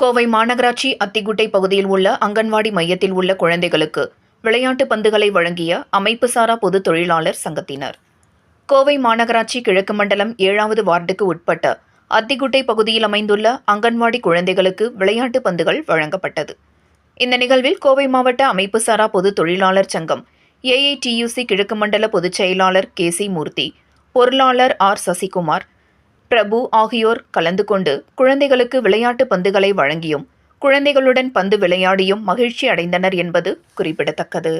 கோவை மாநகராட்சி அத்திக்குட்டை பகுதியில் உள்ள அங்கன்வாடி மையத்தில் உள்ள குழந்தைகளுக்கு விளையாட்டு பந்துகளை வழங்கிய அமைப்புசாரா பொது தொழிலாளர் சங்கத்தினர். கோவை மாநகராட்சி கிழக்கு மண்டலம் 7வது வார்டுக்கு உட்பட்ட அத்திக்குட்டை பகுதியில் அமைந்துள்ள அங்கன்வாடி குழந்தைகளுக்கு விளையாட்டு பந்துகள் வழங்கப்பட்டது. இந்த நிகழ்வில் கோவை மாவட்ட அமைப்புசாரா பொது தொழிலாளர் சங்கம் AITUC கிழக்கு மண்டல பொதுச் செயலாளர் KC மூர்த்தி, பொருளாளர் R சசிகுமார், பிரபு ஆகியோர் கலந்து கொண்டு குழந்தைகளுக்கு விளையாட்டு பந்துகளை வழங்கியும் குழந்தைகளுடன் பந்து விளையாடியும் மகிழ்ச்சி அடைந்தனர் என்பது குறிப்பிடத்தக்கது.